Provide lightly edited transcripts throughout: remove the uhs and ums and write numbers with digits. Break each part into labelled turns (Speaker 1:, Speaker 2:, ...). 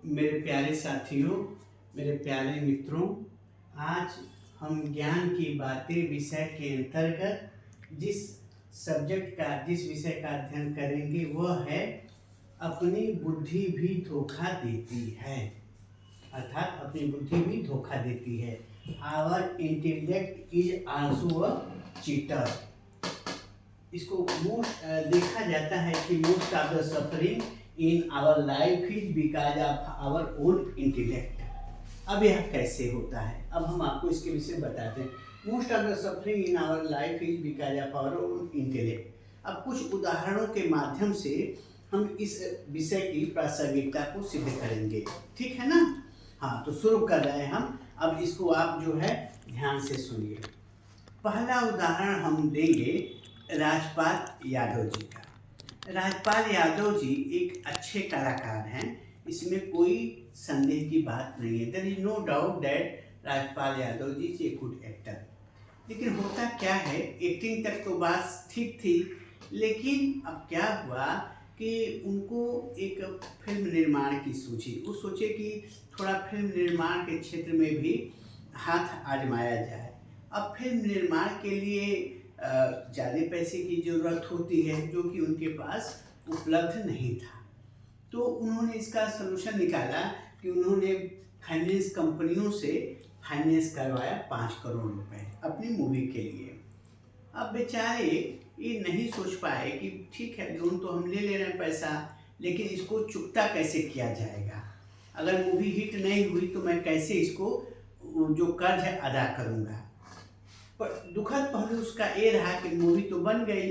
Speaker 1: मेरे प्यारे साथियों, मेरे प्यारे मित्रों, आज हम ज्ञान की बातें विषय के अंतर्गत जिस विषय का अध्ययन करेंगे वह है अपनी बुद्धि भी धोखा देती है। अर्थात अपनी बुद्धि भी धोखा देती है। Our intellect is also a cheater. इसको देखा जाता है कि most of the suffering in our life is because of our own intellect. अब यह कैसे होता है, अब हम आपको इसके विषय बताते हैं। Most of the suffering in our life is because of our own intellect. अब कुछ उदाहरणों के माध्यम से हम इस विषय की प्रासंगिकता को सिद्ध करेंगे, ठीक है ना। हाँ, तो शुरू कर रहे हैं हम। अब इसको आप जो है ध्यान से सुनिए। पहला उदाहरण हम देंगे राजपाल यादव जी का। राजपाल यादव जी एक अच्छे कलाकार हैं, इसमें कोई संदेह की बात नहीं है। There is no doubt that Rajpal Yadav ji is a good actor. लेकिन होता क्या है, एक्टिंग तक तो बात ठीक थी, लेकिन अब क्या हुआ कि उनको एक फिल्म निर्माण की सूझी। वो सोचे कि थोड़ा फिल्म निर्माण के क्षेत्र में भी हाथ आजमाया जाए। अब फिल्म निर्माण के लिए ज़्यादा पैसे की ज़रूरत होती है, जो कि उनके पास उपलब्ध नहीं था। तो उन्होंने इसका सलूशन निकाला कि उन्होंने फाइनेंस कंपनियों से फाइनेंस करवाया 5 करोड़ रुपए अपनी मूवी के लिए। अब बेचारे ये नहीं सोच पाए कि ठीक है, लोन तो हम ले रहे हैं पैसा, लेकिन इसको चुकता कैसे किया जाएगा। अगर मूवी हिट नहीं हुई तो मैं कैसे इसको जो कर्ज है अदा करूँगा। पर दुखद पहलू उसका ये रहा कि मूवी तो बन गई,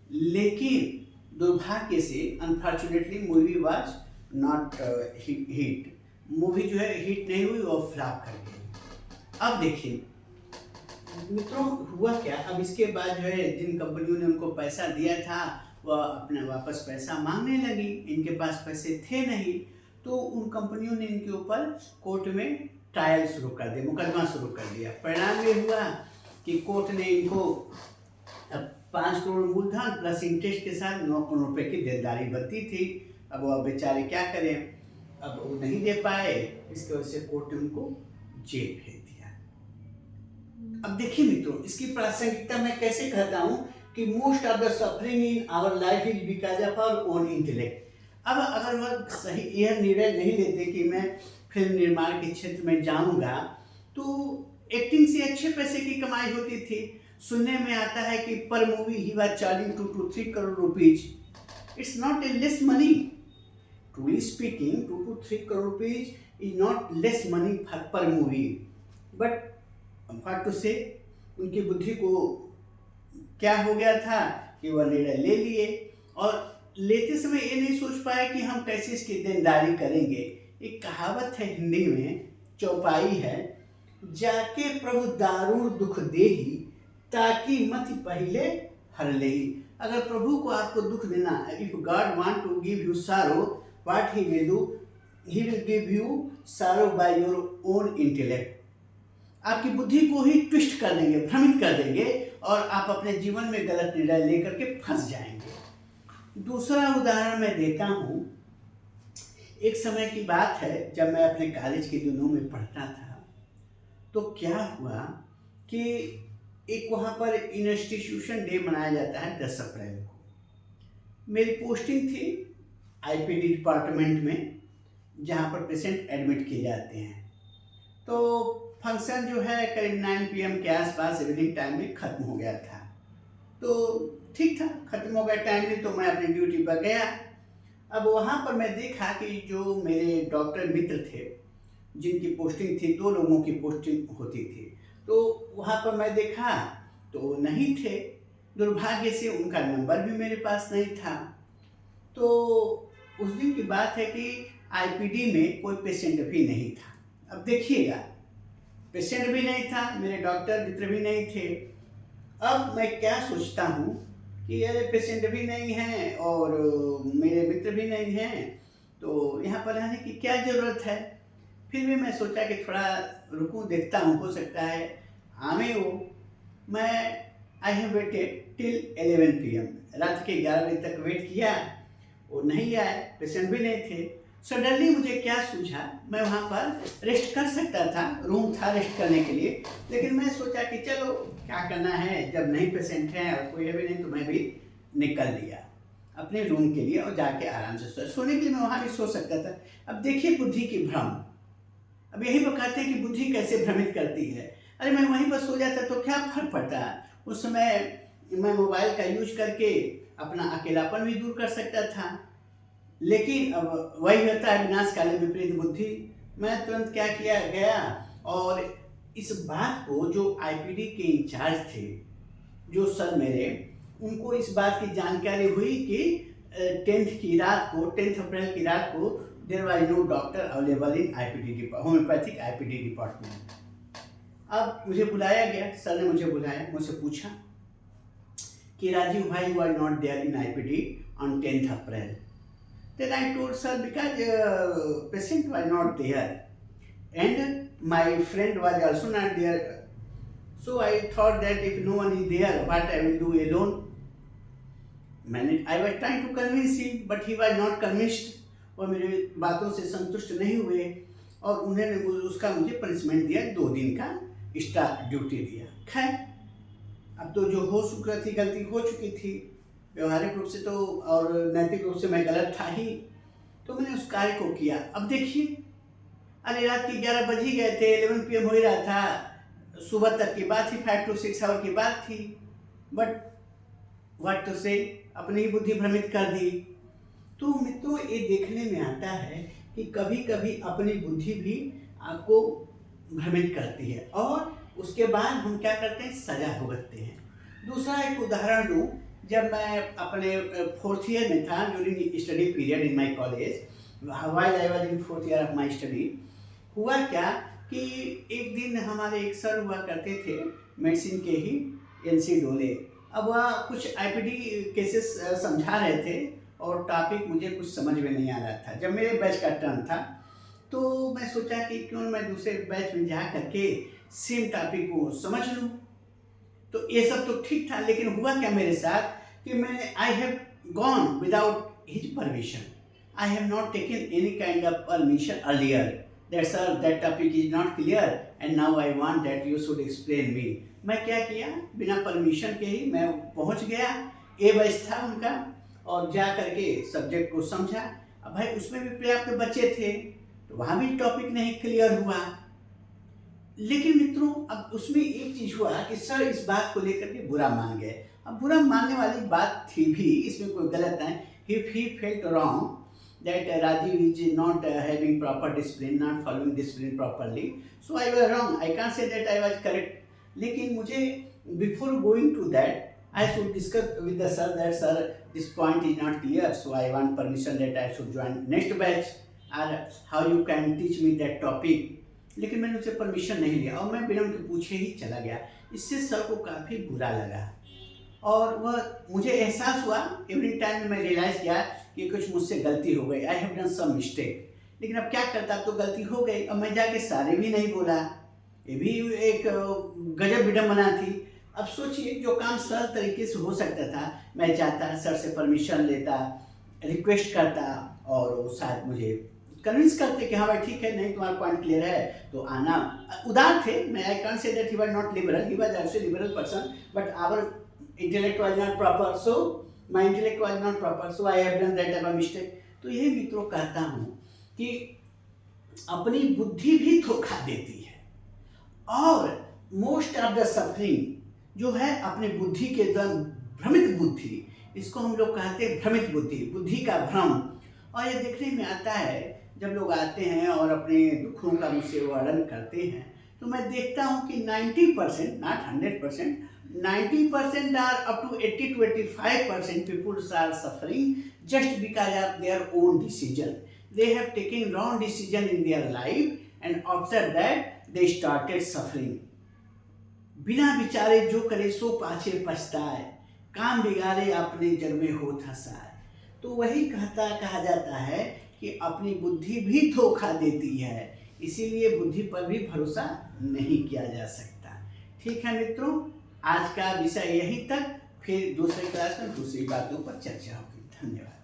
Speaker 1: लेकिन दुर्भाग्य से unfortunately movie was not hit. Movie जो है हिट नहीं हुई और फ्लॉप कर गई। अब देखिए मित्रों, हुआ क्या, अब इसके बाद जो है जिन कंपनियों ने उनको पैसा दिया था वह अपने वापस पैसा मांगने लगी। इनके पास पैसे थे नहीं, तो उन कंपनियों ने इनके ऊपर कोर्ट में ट्रायल शुरू कर दिया, मुकदमा शुरू कर दिया। परिणाम ये हुआ कि कोर्ट ने इनको 5 करोड़ मूलधन प्लस इंटरेस्ट के साथ 9 करोड़ रुपए की देनदारी बनती थी। अब वो बेचारे क्या करें, अब वो नहीं दे पाए, इसकी वजह से कोर्ट ने उनको जेल भेज दिया। अब देखिए मित्रों, इसकी प्रासंगिकता मैं कैसे कहता हूँ कि most of the suffering in our life is because of our own intellect. अब अगर वह सही यह निर्णय नहीं लेते कि मैं फिल्म निर्माण के क्षेत्र में जाऊंगा, तो एक्टिंग से अच्छे पैसे की कमाई होती थी। सुनने में आता है कि पर movie he was charging 2 to 3 crore rupees. It's not a less money. Truly speaking 2 to 3 crore rupees is not less money पर मूवी, बट व्हाट टू से, उनकी बुद्धि को क्या हो गया था कि वह निर्णय ले लिए, और लेते समय ये नहीं सोच पाए कि हम कैसे इसकी देनदारी करेंगे। एक कहावत है हिंदी में, चौपाई है, जाके प्रभु दारुण दुख देही ताकि मति पहले हर लेही। अगर प्रभु को आपको दुख देना, if god want to give you sorrow, what he will do, he will give you sorrow by your own intellect. आपकी बुद्धि को ही ट्विस्ट कर देंगे, भ्रमित कर देंगे, और आप अपने जीवन में गलत निर्णय लेकर के फंस जाएंगे। दूसरा उदाहरण मैं देता हूँ। एक समय की बात है जब मैं अपने कॉलेज के दिनों में पढ़ता था, तो क्या हुआ कि एक वहाँ पर इंस्टीट्यूशन डे मनाया जाता है 10 अप्रैल को। मेरी पोस्टिंग थी आईपीडी डिपार्टमेंट में, जहाँ पर पेशेंट एडमिट किए जाते हैं। तो फंक्शन जो है करीब 9 PM के आसपास इवनिंग टाइम में ख़त्म हो गया था। तो ठीक था, ख़त्म हो गया टाइम में, तो मैं अपनी ड्यूटी पर गया। अब वहाँ पर मैं देखा कि जो मेरे डॉक्टर मित्र थे, जिनकी पोस्टिंग थी, 2 लोगों की पोस्टिंग होती थी, तो वहाँ पर मैं देखा तो नहीं थे। दुर्भाग्य से उनका नंबर भी मेरे पास नहीं था। तो उस दिन की बात है कि आईपीडी में कोई पेशेंट भी नहीं था। अब देखिएगा, पेशेंट भी नहीं था, मेरे डॉक्टर मित्र भी नहीं थे। अब मैं क्या सोचता हूँ कि अरे पेशेंट भी नहीं हैं और मेरे मित्र भी नहीं हैं, तो यहाँ पर रहने की क्या ज़रूरत है। फिर भी मैं सोचा कि थोड़ा रुकूं, देखता हूँ, हो सकता है आवे वो। मैं I have waited till 11 PM, रात के 11 बजे तक वेट किया, वो नहीं आए, पेशेंट भी नहीं थे। सडनली मुझे क्या सूझा, मैं वहाँ पर रेस्ट कर सकता था, रूम था रेस्ट करने के लिए, लेकिन मैं सोचा कि चलो क्या करना है, जब नहीं पेशेंट हैं और कोई है भी नहीं तो मैं भी निकल लिया अपने रूम के लिए और जाके आराम से सोने के लिए मैं वहाँ भी सो सकता था। अब देखिए बुद्धि की भ्रम, अब यही वो कहते हैं कि बुद्धि कैसे भ्रमित करती है। अरे मैं वहीं पर सो जाता तो क्या फर्क पड़ता, उस समय मैं मोबाइल का यूज करके अपना अकेलापन भी दूर कर सकता था। लेकिन अब वही होता है विनाश काले विपरीत बुद्धि। मैं तुरंत क्या किया गया और इस बात को जो आईपीडी के इंचार्ज थे, जो सर मेरे, उनको इस बात की जानकारी हुई कि 10th अप्रैल की रात को there was no doctor available in IPD homeopathic IPD department. अब मुझे बुलाया गया, सर ने मुझे बुलाया, मुझसे पूछा कि राजीव भाई you are not there in IPD on 10th April. Then I told sir because patient was not there and my friend was also not there. So I thought that if no one is there, what I will do alone? I was trying to convince him, but he was not convinced. और मेरे बातों से संतुष्ट नहीं हुए और उन्होंने उसका मुझे पनिशमेंट दिया, 2 दिन का एक्स्ट्रा ड्यूटी दिया। खैर अब तो जो हो चुका थी, गलती हो चुकी थी, व्यवहारिक रूप से तो और नैतिक रूप से मैं गलत था ही, तो मैंने उस कार्य को किया। अब देखिए, अरे रात के 11 बज ही गए थे, 11 PM हो ही रहा था, सुबह तक की बात थी, 5 to 6 आवर की बात थी, बट व्हाट टू से, अपनी ही बुद्धि भ्रमित कर दी। तो मित्रों ये देखने में आता है कि कभी कभी अपनी बुद्धि भी आपको भ्रमित करती है और उसके बाद हम क्या करते हैं, सजा भुगतते हैं। दूसरा एक उदाहरण दूं, जब मैं अपने 4th ईयर में था, during study period in my college, while I was in 4th year of my study, हुआ क्या कि एक दिन हमारे एक सर हुआ करते थे मेडिसिन के ही, NC डोले। अब वह कुछ आईपीडी केसेस समझा रहे थे और टॉपिक मुझे कुछ समझ में नहीं आ रहा था। जब मेरे बैच का टर्न था तो मैं सोचा कि क्यों मैं दूसरे बैच में जा करके सेम टॉपिक को समझ लूँ। तो ये सब तो ठीक था, लेकिन हुआ क्या मेरे साथ कि मैंने I have gone without his permission, I have not taken any kind of permission earlier that sir that topic is not clear and now I want that you should explain me. मैं क्या किया, बिना permission के ही मैं पहुंच गया, ए batch था उनका, और जा करके सब्जेक्ट को समझा। अब भाई उसमें भी पर्याप्त बच्चे थे तो वहाँ भी टॉपिक नहीं क्लियर हुआ। लेकिन मित्रों अब उसमें एक चीज हुआ कि सर इस बात को लेकर के बुरा मान गए। अब बुरा मानने वाली बात थी भी, इसमें कोई गलत है। he felt wrong that Rajiv is not having proper discipline, not following discipline properly, so I was wrong, I can't say that I was correct. लेकिन मुझे before going to that I should discuss with the sir that sir this point is not clear, so I want permission that I should join next batch or how you can teach me that topic. लेकिन मैंने उनसे permission नहीं लिया और मैं बिना उनके पूछे ही चला गया। इससे सर को काफ़ी बुरा लगा और वह मुझे एहसास हुआ, एवरी टाइम मैं रियलाइज़ किया कि कुछ मुझसे गलती हो गई, I have done some mistake. लेकिन अब क्या करता, अब तो गलती हो गई। अब मैं जाके सारे भी नहीं बोला, ये भी एक गजब विडम्बना थी। अब सोचिए, जो काम सरल तरीके से हो सकता था, मैं जाता, सर से परमिशन लेता, रिक्वेस्ट करता और वो शायद मुझे कन्विंस करते कि हाँ भाई ठीक है, नहीं तुम्हारा पॉइंट क्लियर है तो आना। उदार थे, मैं I can't say that he was not liberal, he was also liberal person, but our intellect was not proper, so my intellect was not proper, so I have done that type of mistake. तो यही मित्रों कहता हूँ कि अपनी बुद्धि भी धोखा देती है और मोस्ट ऑफ द सफरिंग जो है अपनी बुद्धि के एकदम भ्रमित बुद्धि, इसको हम लोग कहते हैं भ्रमित बुद्धि, बुद्धि का भ्रम। और ये देखने में आता है जब लोग आते हैं और अपने दुखों का मुझसे वर्णन करते हैं तो मैं देखता हूँ कि 90%, not 100%, 90% are up to 80 to 85% peoples are suffering just because of their own decision. They have taken wrong decision in their life and after that they started suffering. बिना विचारे जो करे सो पाछे पछताए, काम बिगाड़े अपने जग में होत हंसाए। तो वही कहा जाता है कि अपनी बुद्धि भी धोखा देती है, इसीलिए बुद्धि पर भी भरोसा नहीं किया जा सकता। ठीक है मित्रों, आज का विषय यहीं तक, फिर दूसरे क्लास में दूसरी बातों पर चर्चा होगी। धन्यवाद।